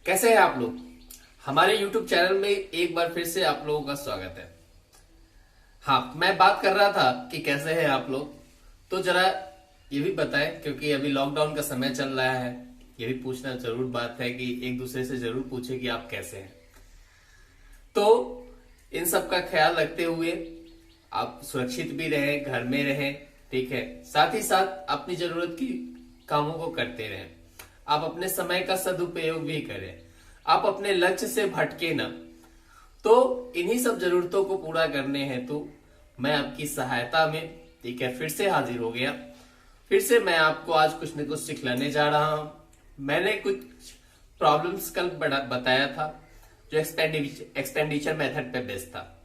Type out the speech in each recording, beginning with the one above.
कैसे हैं आप लोग। हमारे YouTube चैनल में एक बार फिर से आप लोगों का स्वागत है। हाँ, मैं बात कर रहा था कि कैसे हैं आप लोग, तो जरा ये भी बताएं, क्योंकि अभी लॉकडाउन का समय चल रहा है। ये भी पूछना जरूर बात है कि एक दूसरे से जरूर पूछे कि आप कैसे हैं। तो इन सब का ख्याल रखते हुए आप सुरक्षित भी रहें, घर में रहें, ठीक है। साथ ही साथ अपनी जरूरत की कामों को करते रहें। आप अपने समय का सदुपयोग भी करें, आप अपने लक्ष्य से भटके ना। तो इन्हीं सब जरूरतों को पूरा करने हैं तो मैं आपकी सहायता में, ठीक है, फिर से हाजिर हो गया। फिर से मैं आपको आज कुछ न कुछ सिखलाने जा रहा हूं। मैंने कुछ प्रॉब्लम्स कल बताया था जो एक्सपेंडिचर मेथड पे बेस्ड था।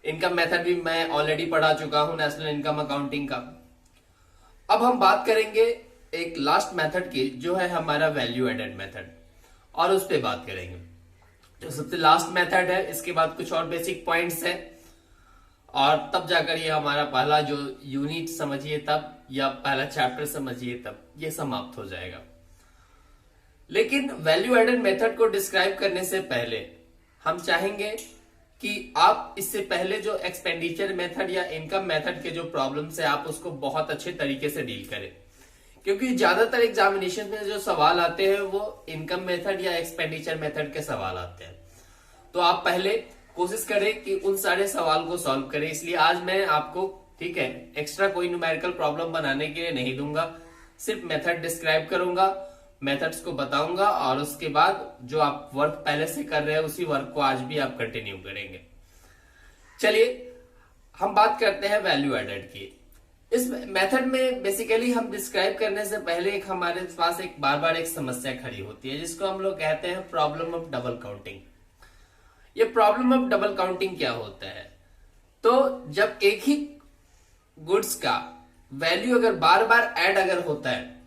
इनकम मेथड भी मैं ऑलरेडी पढ़ा चुका हूं, नेशनल इनकम अकाउंटिंग का। अब हम बात करेंगे एक लास्ट मेथड की, जो है हमारा वैल्यू एडेड मेथड, और उस पर बात करेंगे जो सबसे लास्ट मेथड है। इसके बाद कुछ और बेसिक पॉइंट्स है, और तब जाकर ये हमारा पहला जो यूनिट समझिए तब, या पहला चैप्टर समझिए तब ये समाप्त हो जाएगा। लेकिन वैल्यू एडेड मेथड को डिस्क्राइब करने से पहले हम चाहेंगे कि आप इससे पहले जो एक्सपेंडिचर मेथड या इनकम मेथड के जो प्रॉब्लम्स है आप उसको बहुत अच्छे तरीके से डील करें, क्योंकि ज्यादातर एग्जामिनेशन में जो सवाल आते हैं वो इनकम मेथड या एक्सपेंडिचर मेथड के सवाल आते हैं। तो आप पहले कोशिश करें कि उन सारे सवाल को सॉल्व करें। इसलिए आज मैं आपको, ठीक है, एक्स्ट्रा कोई न्यूमेरिकल प्रॉब्लम बनाने के लिए नहीं दूंगा, सिर्फ मेथड डिस्क्राइब करूंगा, मेथड्स को बताऊंगा, और उसके बाद जो आप वर्क पहले से कर रहे हैं उसी वर्क को आज भी आप कंटिन्यू करेंगे। चलिए हम बात करते हैं वैल्यू एडेड की। इस मेथड में बेसिकली हम डिस्क्राइब करने से पहले एक हमारे पास एक बार बार एक समस्या खड़ी होती है, जिसको हम लोग कहते हैं प्रॉब्लम ऑफ डबल काउंटिंग। ये प्रॉब्लम ऑफ डबल काउंटिंग क्या होता है? तो जब एक ही गुड्स का वैल्यू अगर बार बार ऐड अगर होता है,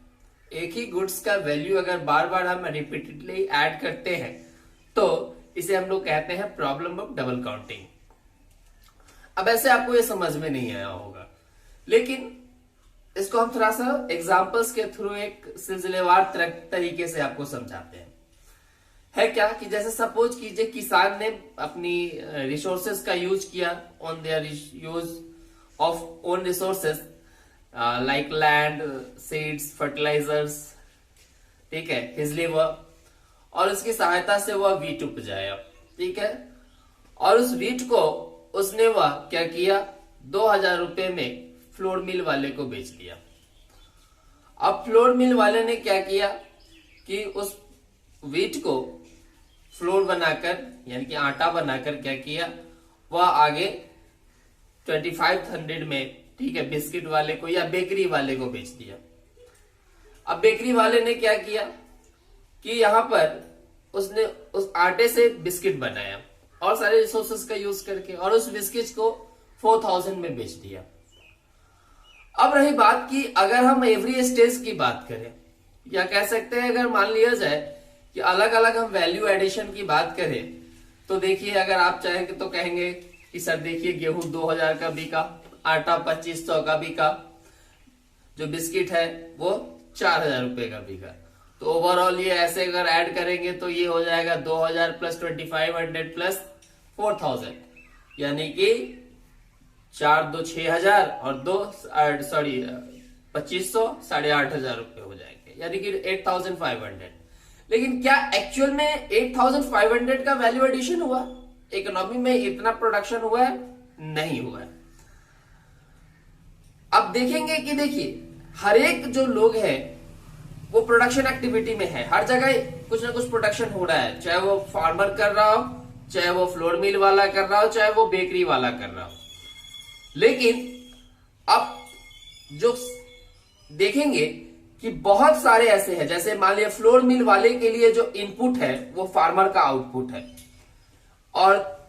एक ही गुड्स का वैल्यू अगर बार बार हम रिपीटेडली ऐड करते हैं, तो इसे हम लोग कहते हैं प्रॉब्लम ऑफ डबल काउंटिंग। अब ऐसे आपको ये समझ में नहीं आया होगा, लेकिन इसको हम थोड़ा सा एग्जांपल्स के थ्रू एक सिलसिलेवार तरीके से आपको समझाते हैं। है क्या कि जैसे सपोज कीजिए किसान ने अपनी रिसोर्सेज का यूज किया, on their use of own resources like land, seeds, fertilisers, ठीक है, हिज लेबर, और उसकी सहायता से वह वीट उपजाया, ठीक है। और उस वीट को उसने वह क्या किया, 2000 रुपए में फ्लोर मिल वाले को बेच दिया। अब फ्लोर मिल वाले ने क्या किया कि उस वीट को फ्लोर बनाकर, यानी कि आटा बनाकर क्या किया, वह आगे 2500 में, ठीक है, बिस्किट वाले को या बेकरी वाले को बेच दिया। अब बेकरी वाले ने क्या किया कि यहां पर उसने उस आटे से बिस्किट बनाया और सारे रिसोर्सेस का यूज करके, और उस बिस्किट को 4000 में बेच दिया। अब रही बात कि अगर हम एवरी स्टेज की बात करें, या कह सकते हैं अगर मान लिया जाए कि अलग अलग हम वैल्यू एडिशन की बात करें, तो देखिए अगर आप चाहेंगे तो कहेंगे कि सर देखिए गेहूं 2000 का बिका, आटा 2500 का बिका, जो बिस्किट है वो 4000 रुपए का बिका। तो ओवरऑल ये ऐसे अगर ऐड करेंगे तो ये हो जाएगा 2000 प्लस 2500 प्लस 4000, यानी कि 4 2 6000 और 2500 8500 रुपए हो जाएंगे, यानी कि 8500। लेकिन क्या एक्चुअल में 8500 का वैल्यू एडिशन हुआ? इकोनॉमी में इतना प्रोडक्शन हुआ है? नहीं हुआ है। अब देखेंगे कि देखिए हर एक जो लोग हैं वो प्रोडक्शन एक्टिविटी में है, हर जगह कुछ ना कुछ प्रोडक्शन हो रहा है, चाहे वो फार्मर कर रहा हो, चाहे वो फ्लोर मिल वाला कर रहा हो, चाहे वो बेकरी वाला कर रहा हो। लेकिन अब जो देखेंगे कि बहुत सारे ऐसे हैं, जैसे मान लिया फ्लोर मिल वाले के लिए जो इनपुट है वो फार्मर का आउटपुट है, और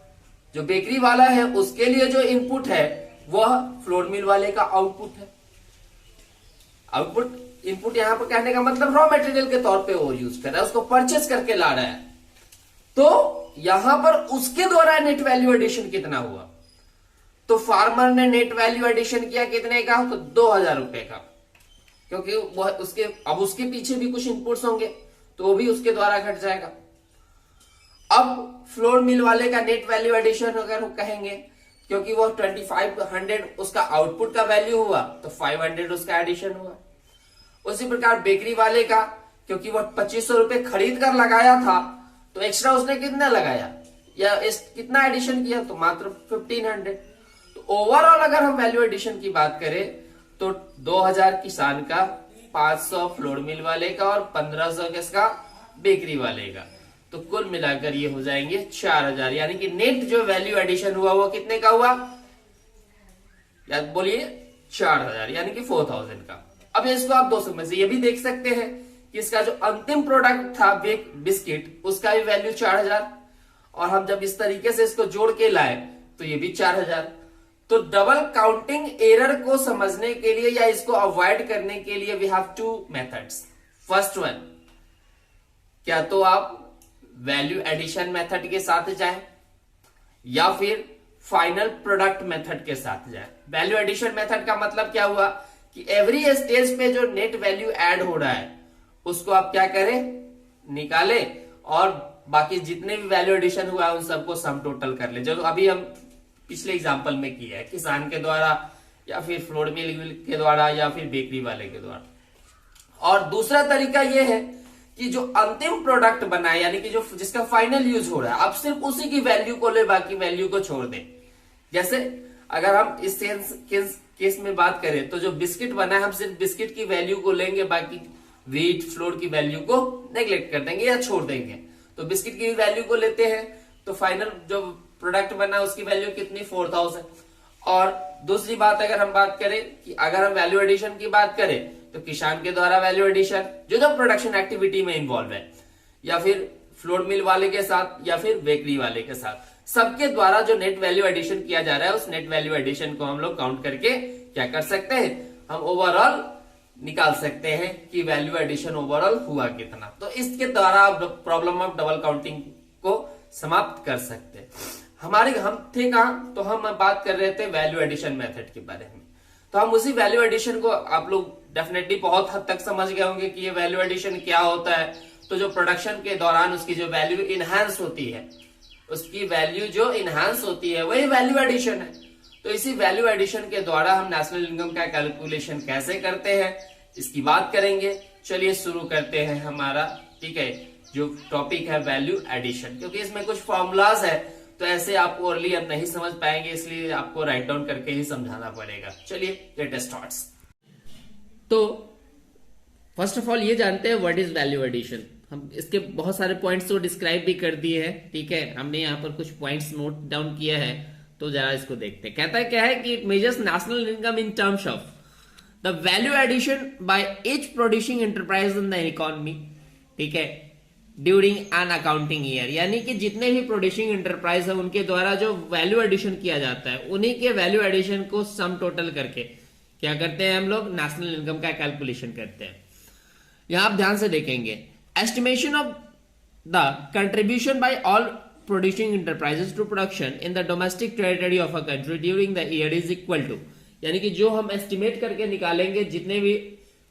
जो बेकरी वाला है उसके लिए जो इनपुट है वह फ्लोर मिल वाले का आउटपुट है। आउटपुट, इनपुट यहां पर कहने का मतलब रॉ मटेरियल के तौर पे वो यूज कर रहा है, उसको परचेस करके ला रहा है। तो यहां पर उसके द्वारा नेट वैल्यू एडिशन कितना हुआ? तो फार्मर ने नेट वैल्यू एडिशन किया कितने का? तो 2000 रुपए का, क्योंकि वह उसके, अब उसके पीछे भी कुछ इनपुट्स होंगे तो वो भी उसके द्वारा घट जाएगा। अब फ्लोर मिल वाले का नेट वैल्यू एडिशन अगर वो कहेंगे, क्योंकि वो 2500 उसका आउटपुट का वैल्यू हुआ तो 500 उसका एडिशन हुआ। उसी प्रकार बेकरी वाले का, क्योंकि वो 2500 रुपए खरीद कर लगाया था तो एक्स्ट्रा उसने कितना लगाया या कितना एडिशन किया, तो मात्र 1500। तो ओवरऑल अगर हम वैल्यू एडिशन की बात करें तो 2000 किसान का, 500 फ्लोर मिल वाले का और 1500 किसका, बेकरी वाले का। तो कुल मिलाकर ये हो जाएंगे 4000, यानी कि नेट जो वैल्यू एडिशन हुआ वो कितने का हुआ, याद बोलिए 4000, यानी कि 4000 का। अब इसको आप 200 में से ये भी देख सकते हैं कि इसका जो अंतिम प्रोडक्ट था बिस्किट, उसका भी वैल्यू 4000, और हम जब इस तरीके से इसको जोड़ के लाए तो ये भी 4000। तो डबल काउंटिंग एरर को समझने के लिए या इसको अवॉइड करने के लिए we have two methods. First one, क्या तो आप वैल्यू एडिशन मेथड के साथ जाए या फिर फाइनल प्रोडक्ट मेथड के साथ जाए। वैल्यू एडिशन मेथड का मतलब क्या हुआ कि एवरी स्टेज पे जो नेट वैल्यू ऐड हो रहा है उसको आप क्या करें, निकालें, और बाकी जितने भी वैल्यू एडिशन हुआ है उन सबको सम टोटल कर ले, जो अभी हम पिछले एग्जांपल में किया है, किसान के द्वारा या फिर फ्लोर मिल के द्वारा या फिर बेकरी वाले के द्वारा। और दूसरा तरीका यह है कि जो अंतिम प्रोडक्ट बना है, यानी कि जो जिसका फाइनल यूज हो रहा है, आप सिर्फ उसी की वैल्यू को ले, बाकी वैल्यू को छोड़ दें। जैसे अगर हम इस केस में बात करें तो जो बिस्किट बना है, हम सिर्फ बिस्किट की वैल्यू को लेंगे, बाकी व्हीट फ्लोर की वैल्यू को नेग्लेक्ट कर देंगे या छोड़ देंगे। तो बिस्किट की वैल्यू को लेते हैं तो फाइनल जो प्रोडक्ट बना उसकी वैल्यू कितनी, 4000। और दूसरी बात अगर हम बात करें कि अगर हम वैल्यू एडिशन की बात करें तो किसान के द्वारा वैल्यू एडिशन जो प्रोडक्शन एक्टिविटी में इन्वॉल्व है, या फिर फ्लोर मिल वाले के साथ या फिर बेकरी वाले के साथ, सबके द्वारा जो नेट वैल्यू एडिशन किया जा रहा है उस नेट वैल्यू एडिशन को हम लोग काउंट करके क्या कर सकते हैं, हम ओवरऑल निकाल सकते हैं कि वैल्यू एडिशन ओवरऑल हुआ कितना। तो इसके द्वारा आप प्रॉब्लम ऑफ डबल काउंटिंग को समाप्त कर सकते हैं। हम थे कहां, तो हम बात कर रहे थे वैल्यू एडिशन मेथड के बारे में। तो हम उसी वैल्यू एडिशन को, आप लोग डेफिनेटली बहुत हद तक समझ गए होंगे कि ये वैल्यू एडिशन क्या होता है। तो जो प्रोडक्शन के दौरान उसकी जो वैल्यू इनहांस होती है, उसकी वैल्यू जो इनहांस होती है वही वैल्यू एडिशन है। तो इसी वैल्यू एडिशन के द्वारा हम नेशनल इनकम का कैलकुलेशन कैसे करते हैं इसकी बात करेंगे। चलिए शुरू करते हैं हमारा, ठीक है, जो टॉपिक है वैल्यू एडिशन। क्योंकि इसमें कुछ फॉर्मूलाज है तो ऐसे आपको अर्ली आप नहीं समझ पाएंगे, इसलिए आपको राइट डाउन करके ही समझाना पड़ेगा। चलिए लेट अस स्टार्ट। तो फर्स्ट ऑफ ऑल ये जानते हैं व्हाट इज वैल्यू एडिशन। हम इसके बहुत सारे पॉइंट्स को डिस्क्राइब भी कर दिए हैं, ठीक है, हमने यहाँ पर कुछ पॉइंट्स नोट डाउन किया है, तो जरा इसको देखते हैं। कहता है क्या है कि it measures national income in terms of the value addition by each producing enterprise in the economy, ठीक है, ड्यूरिंग एन अकाउंटिंग ईयर। यानी कि जितने भी प्रोड्यूसिंग एंटरप्राइज है उनके द्वारा जो वैल्यू एडिशन किया जाता है उन्हीं के वैल्यू एडिशन को सम टोटल करके क्या करते हैं, हम लोग नेशनल इनकम का कैलकुलेशन करते हैं। यहां आप ध्यान से देखेंगे, estimation of the contribution by all producing enterprises to production in the domestic territory of a country during the year is equal to, यानी कि जो हम एस्टिमेट करके निकालेंगे जितने भी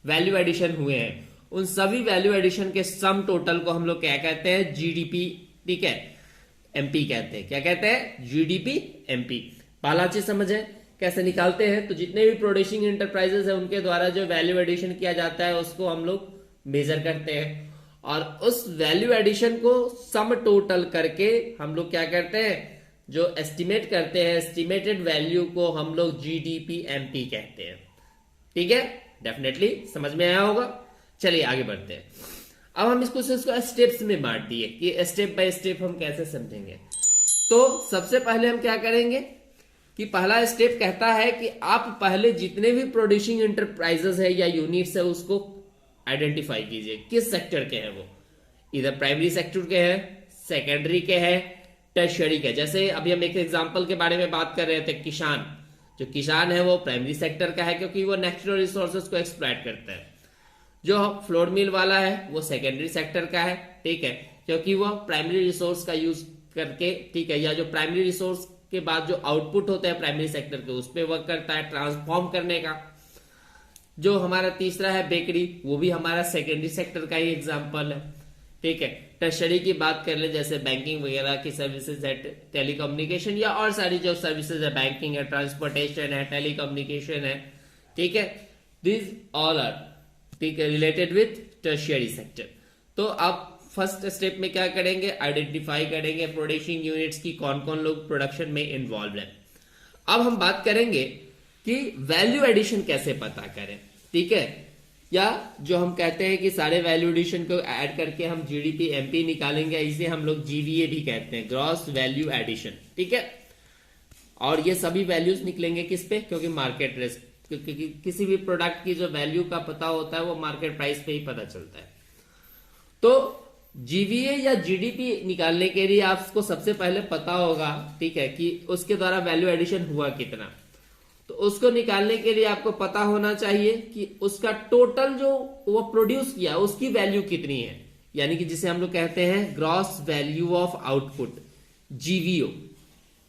वैल्यू एडिशन हुए हैं उन सभी वैल्यू एडिशन के सम टोटल को हम लोग क्या कहते हैं, जीडीपी, ठीक है, एमपी कहते हैं। क्या कहते हैं, जीडीपी एमपी। पहला चीज समझे कैसे निकालते हैं। तो जितने भी प्रोड्यूसिंग एंटरप्राइजेस है उनके द्वारा जो वैल्यू एडिशन किया जाता है उसको हम लोग मेजर करते हैं, और उस वैल्यू एडिशन को सम टोटल करके हम लोग क्या करते हैं, जो एस्टिमेट करते हैं, एस्टिमेटेड वैल्यू को हम लोग जीडीपी एमपी कहते हैं। ठीक है, डेफिनेटली समझ में आया होगा। चलिए आगे बढ़ते हैं। अब हम इसको स्टेप्स में बांट दिए कि स्टेप बाय स्टेप हम कैसे समझेंगे। तो सबसे पहले हम क्या करेंगे कि पहला स्टेप कहता है कि आप पहले जितने भी प्रोड्यूसिंग एंटरप्राइजेस है या यूनिट्स है उसको आइडेंटिफाई कीजिए, किस सेक्टर के हैं वो, इधर प्राइमरी सेक्टर के हैं, सेकेंडरी के हैं, टर्शियरी के। जैसे अभी हम एक एग्जांपल के बारे में बात कर रहे थे, किसान। जो किसान है वो प्राइमरी सेक्टर का है क्योंकि वो नेचुरल रिसोर्सेज को एक्सप्लॉइट करता है। जो फ्लोर मिल वाला है वो सेकेंडरी सेक्टर का है, ठीक है, क्योंकि वो प्राइमरी रिसोर्स का यूज करके, ठीक है, या जो प्राइमरी रिसोर्स के बाद जो आउटपुट होता है प्राइमरी सेक्टर के उस पर वर्क करता है ट्रांसफॉर्म करने का। जो हमारा तीसरा है बेकरी, वो भी हमारा सेकेंडरी सेक्टर का ही एग्जांपल है, ठीक है। टर्शरी की बात कर ले, जैसे बैंकिंग वगैरह की सर्विसेज है, टेलीकम्युनिकेशन या और सारी जो सर्विसेज है, बैंकिंग है, ट्रांसपोर्टेशन है, टेलीकम्युनिकेशन है, ठीक है, दिस ऑल आर, ठीक है, रिलेटेड विथ टर्शियरी सेक्टर। तो आप फर्स्ट स्टेप में क्या करेंगे, आइडेंटिफाई करेंगे प्रोडक्शन यूनिट्स की कौन कौन लोग प्रोडक्शन में इन्वॉल्व है। अब हम बात करेंगे कि वैल्यू एडिशन कैसे पता करें, ठीक है, या जो हम कहते हैं कि सारे वैल्यू एडिशन को ऐड करके हम जीडीपी एमपी निकालेंगे, इसे हम लोग जीवीए भी कहते हैं, ग्रॉस वैल्यू एडिशन, ठीक है। और ये सभी वैल्यूज निकलेंगे किस पे, क्योंकि मार्केट रिस्क, क्योंकि किसी भी प्रोडक्ट की जो वैल्यू का पता होता है वो मार्केट प्राइस पे ही पता चलता है। तो जीवीए या जीडीपी निकालने के लिए आपको सबसे पहले पता होगा, ठीक है, कि उसके द्वारा वैल्यू एडिशन हुआ कितना। तो उसको निकालने के लिए आपको पता होना चाहिए कि उसका टोटल जो वो प्रोड्यूस किया उसकी वैल्यू कितनी है, यानी कि जिसे हम लोग कहते हैं ग्रॉस वैल्यू ऑफ आउटपुट, जीवीओ,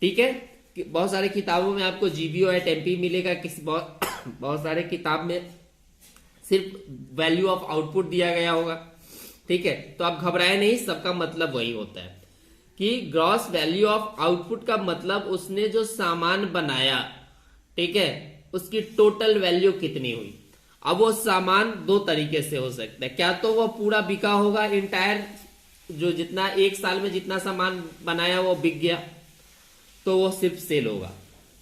ठीक है। बहुत सारे किताबों में आपको जीवीओ एट एमपी मिलेगा, किसी बहुत सारे किताब में सिर्फ वैल्यू ऑफ आउटपुट दिया गया होगा, ठीक है। तो आप घबराए नहीं, सबका मतलब वही होता है कि ग्रॉस वैल्यू ऑफ आउटपुट का मतलब उसने जो सामान बनाया, ठीक है, उसकी टोटल वैल्यू कितनी हुई। अब वो सामान दो तरीके से हो सकता है, क्या तो वो पूरा बिका होगा, इंटायर जो जितना एक साल में जितना सामान बनाया वो बिक गया, तो वो सिर्फ सेल होगा।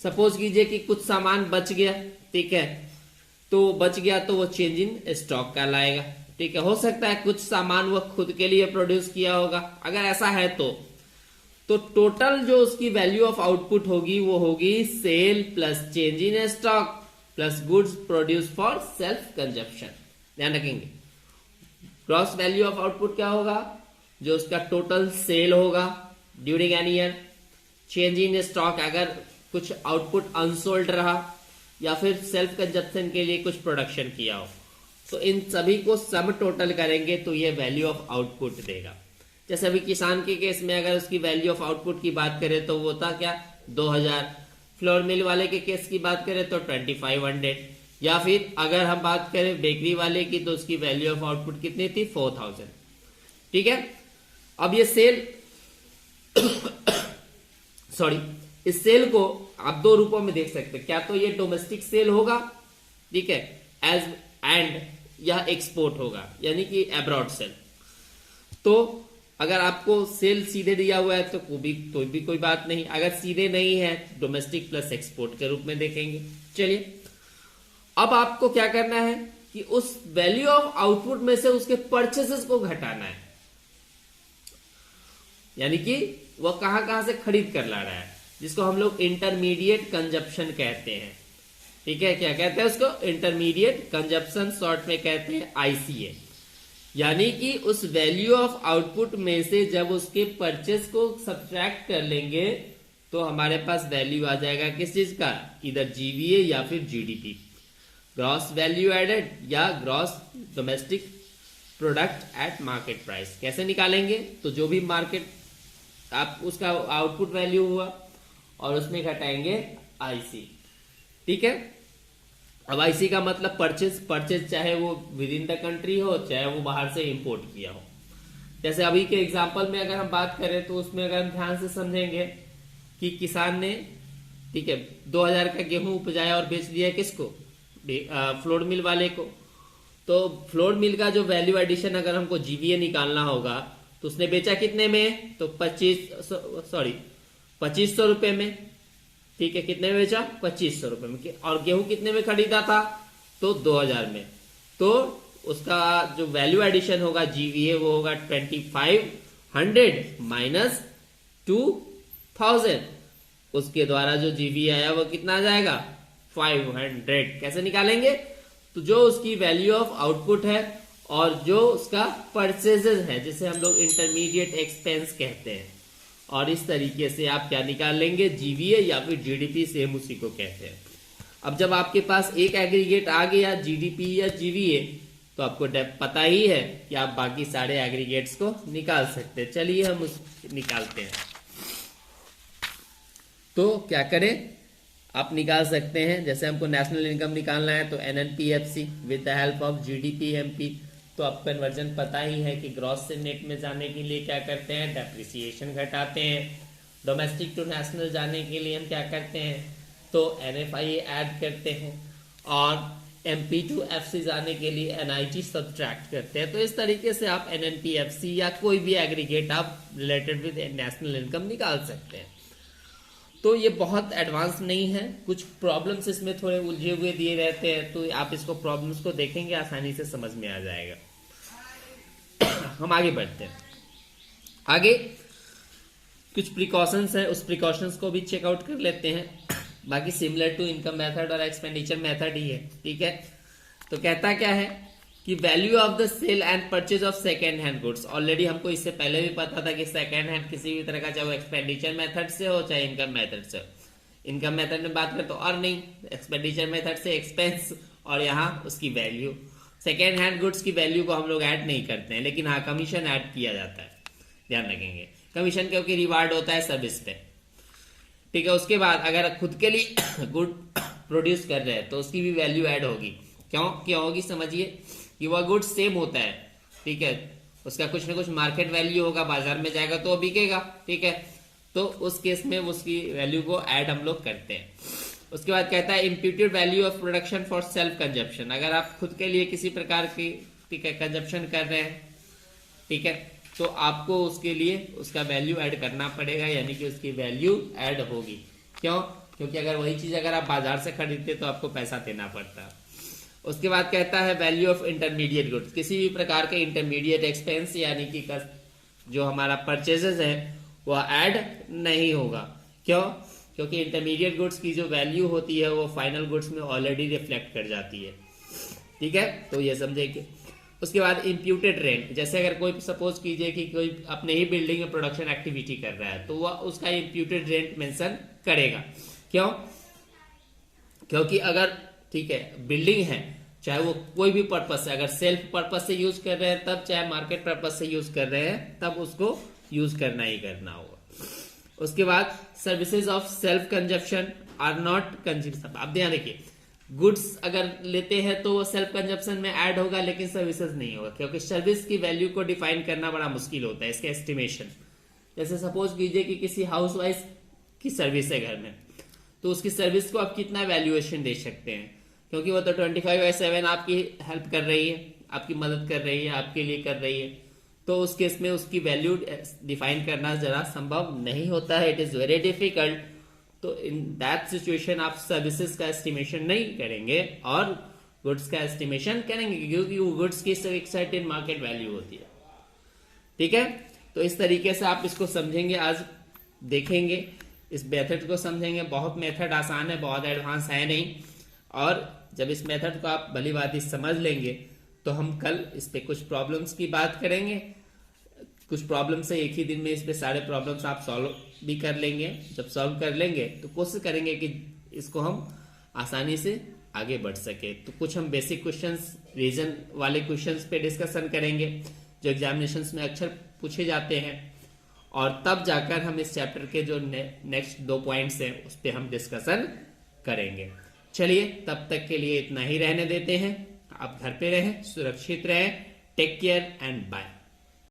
सपोज कीजिए कि कुछ सामान बच गया, ठीक है, तो बच गया तो वो चेंज इन स्टॉक का लाएगा, ठीक है। हो सकता है कुछ सामान वो खुद के लिए प्रोड्यूस किया होगा, अगर ऐसा है तो टोटल जो उसकी वैल्यू ऑफ आउटपुट होगी वो होगी sale plus change in stock plus goods produce for self consumption. ध्यान रखेंगे, ग्रॉस वैल्यू ऑफ आउटपुट क्या होगा, जो उसका टोटल सेल होगा during an year, change in stock अगर कुछ आउटपुट अनसोल्ड रहा, या फिर सेल्फ कंजप्शन के लिए कुछ प्रोडक्शन किया हो, तो इन सभी को सम टोटल करेंगे तो ये वैल्यू ऑफ आउटपुट देगा। जैसे अभी किसान के केस में अगर उसकी वैल्यू ऑफ आउटपुट की बात करें तो वो था क्या 2000, फ्लोर मिल वाले के केस की बात करें तो 2500, या फिर अगर हम बात करें बेकरी वाले की तो उसकी वैल्यू ऑफ आउटपुट कितनी थी 4000, ठीक है। अब ये सेल सॉरी, इस सेल को आप दो रूपों में देख सकते हैं, क्या तो ये डोमेस्टिक सेल होगा, ठीक है, एज एंड यह एक्सपोर्ट होगा, यानी कि अब्रॉड सेल। तो अगर आपको सेल सीधे दिया हुआ है तो भी कोई बात नहीं, अगर सीधे नहीं है डोमेस्टिक प्लस एक्सपोर्ट के रूप में देखेंगे। चलिए, अब आपको क्या करना है कि उस वैल्यू ऑफ आउटपुट में से उसके परचेसेस को घटाना है, यानी कि वह कहां से खरीद कर ला रहा है, जिसको हम लोग इंटरमीडिएट कंजप्शन कहते हैं, ठीक है। क्या कहते हैं उसको, इंटरमीडिएट कंजप्शन, शॉर्ट में कहते हैं आईसीए। यानी कि उस वैल्यू ऑफ आउटपुट में से जब उसके परचेस को सब्ट्रैक्ट कर लेंगे तो हमारे पास वैल्यू आ जाएगा किस चीज का, इधर जीवीए या फिर जीडीपी, ग्रॉस वैल्यू एडेड या gross domestic product at market price. कैसे निकालेंगे, तो जो भी मार्केट आप उसका आउटपुट वैल्यू हुआ और उसमें घटाएंगे आईसी, ठीक है। अब आईसी का मतलब परचेज चाहे वो विद इन द कंट्री हो चाहे वो बाहर से इंपोर्ट किया हो। जैसे अभी के एग्जांपल में अगर हम बात करें तो उसमें अगर हम ध्यान से समझेंगे कि किसान ने, ठीक है, 2000 का गेहूं उपजाया और बेच दिया किसको, फ्लोर मिल वाले को। तो फ्लोर मिल का जो वैल्यू एडिशन अगर हमको जीवीए निकालना होगा तो उसने बेचा कितने में, तो 2500 रुपए में, ठीक है। कितने में बेचा, 2500 रुपए में। और गेहूं कितने में खरीदा था, तो 2000 में। तो उसका जो वैल्यू एडिशन होगा जीवीए वो होगा 2500 माइनस 2000, उसके द्वारा जो जीवीए आया वो कितना आ जाएगा 500। कैसे निकालेंगे, तो जो उसकी वैल्यू ऑफ आउटपुट है और जो उसका परचेजेस है जिसे हम लोग इंटरमीडिएट एक्सपेंस कहते हैं, और इस तरीके से आप क्या निकाल लेंगे, जीवीए या फिर जीडीपी, सेम उसी को कहते हैं। अब जब आपके पास एक एग्रीगेट आ गया जीडीपी या जीवीए तो आपको पता ही है कि आप बाकी सारे एग्रीगेट्स को निकाल सकते हैं। चलिए हम निकालते हैं। तो क्या करें, आप निकाल सकते हैं, जैसे हमको नेशनल इनकम निकालना है तो NNPFC with the help of GDP MP, तो अब कन्वर्जन पता ही है कि ग्रॉस से नेट में जाने के लिए क्या करते हैं, डेप्रिसिएशन घटाते हैं। डोमेस्टिक टू नेशनल जाने के लिए हम क्या करते हैं, तो NFI ऐड करते हैं। और MP टू FC जाने के लिए NIT सब्ट्रैक्ट करते हैं। तो इस तरीके से आप NNPFC या कोई भी एग्रीगेट आप रिलेटेड विद नेशनल इनकम निकाल सकते हैं। तो ये बहुत एडवांस नहीं है, कुछ प्रॉब्लम्स इसमें थोड़े उलझे हुए दिए रहते हैं, तो आप इसको प्रॉब्लम्स को देखेंगे आसानी से समझ में आ जाएगा। हम आगे बढ़ते हैं। आगे कुछ प्रिकॉशंस है, उस प्रिकॉशंस को भी चेकआउट कर लेते हैं। बाकी सिमिलर टू इनकम मेथड और एक्सपेंडिचर मेथड ही है, ठीक है। तो कहता क्या है कि value of the sale and purchase of second hand goods. Already हमको इससे पहले भी पता था कि सेकेंड हैंड किसी भी तरह का, चाहे वो एक्सपेंडिचर मेथड से हो चाहे इनकम मेथड से। इनकम मेथड में बात करें तो अर्निंग, एक्सपेंडिचर मेथड से एक्सपेंस, और यहाँ उसकी वैल्यू। सेकेंड हैंड गुड्स की वैल्यू को हम लोग ऐड नहीं करते हैं, लेकिन हाँ कमीशन ऐड किया जाता है, ध्यान रखेंगे। कमीशन क्योंकि रिवार्ड होता है सर्विस पे, ठीक है। उसके बाद अगर खुद के लिए गुड प्रोड्यूस कर रहे हैं तो उसकी भी वैल्यू ऐड होगी। क्यों होगी, समझिए कि वह गुड सेम होता है, ठीक है। उसका कुछ ना कुछ मार्केट वैल्यू होगा, बाजार में जाएगा तो बिकेगा, ठीक है। तो उस केस में उसकी वैल्यू को ऐड हम लोग करते हैं। उसके बाद कहता है imputed value of production for self consumption. अगर आप खुद के लिए किसी प्रकार की, ठीक है, कंजप्शन कर रहे हैं, ठीक है, तो आपको उसके लिए उसका वैल्यू ऐड करना पड़ेगा, यानी कि उसकी वैल्यू ऐड होगी। क्यों, क्योंकि अगर वही चीज अगर आप बाजार से खरीदते तो आपको पैसा देना पड़ता है। उसके बाद कहता है वैल्यू ऑफ इंटरमीडिएट गुड्स। किसी भी प्रकार के इंटरमीडिएट एक्सपेंस यानी कि जो हमारा परचेजेस है वह ऐड नहीं होगा। क्यों, क्योंकि इंटरमीडिएट गुड्स की जो वैल्यू होती है वो फाइनल गुड्स में ऑलरेडी रिफ्लेक्ट कर जाती है, ठीक है। तो ये समझेंगे। उसके बाद इम्प्यूटेड रेंट, जैसे अगर कोई सपोज कीजिए कि कोई अपने ही बिल्डिंग में प्रोडक्शन एक्टिविटी कर रहा है तो वह उसका इम्प्यूटेड रेंट मेंशन करेगा। क्यों, क्योंकि अगर, ठीक है, बिल्डिंग है, चाहे वो कोई भी पर्पज से, अगर सेल्फ पर्पज से यूज कर रहे हैं तब, चाहे मार्केट पर्पज से यूज कर रहे हैं तब, उसको यूज करना ही करना होगा। उसके बाद services of self consumption are not consume. अब ध्यान रखिए, गुड्स अगर लेते हैं तो वो सेल्फ कंजप्शन में ऐड होगा, लेकिन सर्विसेज नहीं होगा, क्योंकि सर्विस की वैल्यू को डिफाइन करना बड़ा मुश्किल होता है, इसका एस्टिमेशन। जैसे सपोज कीजिए कि किसी हाउस वाइफ की सर्विस है घर में, तो उसकी सर्विस को आप कितना वैल्यूएशन दे सकते हैं, क्योंकि वो तो 24/7 आपकी हेल्प कर रही है, आपकी मदद कर रही है, आपके लिए कर रही है। तो उस केस में उसकी वैल्यू डिफाइन करना जरा संभव नहीं होता है, इट इज वेरी डिफिकल्ट। तो इन दैट सिचुएशन आप सर्विसेज का एस्टिमेशन नहीं करेंगे और गुड्स का एस्टिमेशन करेंगे, क्योंकि वो गुड्स की एक सर्टेन मार्केट वैल्यू होती है, ठीक है। तो इस तरीके से आप इसको समझेंगे, आज देखेंगे, इस मेथड को समझेंगे। बहुत मेथड आसान है, बहुत एडवांस है नहीं। और जब इस मेथड को आप भली बात समझ लेंगे तो हम कल इस पे कुछ प्रॉब्लम्स की बात करेंगे। कुछ प्रॉब्लम से एक ही दिन में इस पे सारे प्रॉब्लम्स आप सॉल्व भी कर लेंगे। जब सॉल्व कर लेंगे तो कोशिश करेंगे कि इसको हम आसानी से आगे बढ़ सके। तो कुछ हम बेसिक क्वेश्चंस, रीजन वाले क्वेश्चंस पे डिस्कशन करेंगे जो एग्जामिनेशंस में अक्सर पूछे जाते हैं, और तब जाकर हम इस चैप्टर के जो नेक्स्ट 2 पॉइंट्स हैं उस पर हम डिस्कशन करेंगे। चलिए, तब तक के लिए इतना ही रहने देते हैं। आप घर पे रहें, सुरक्षित रहें, टेक केयर एंड बाय।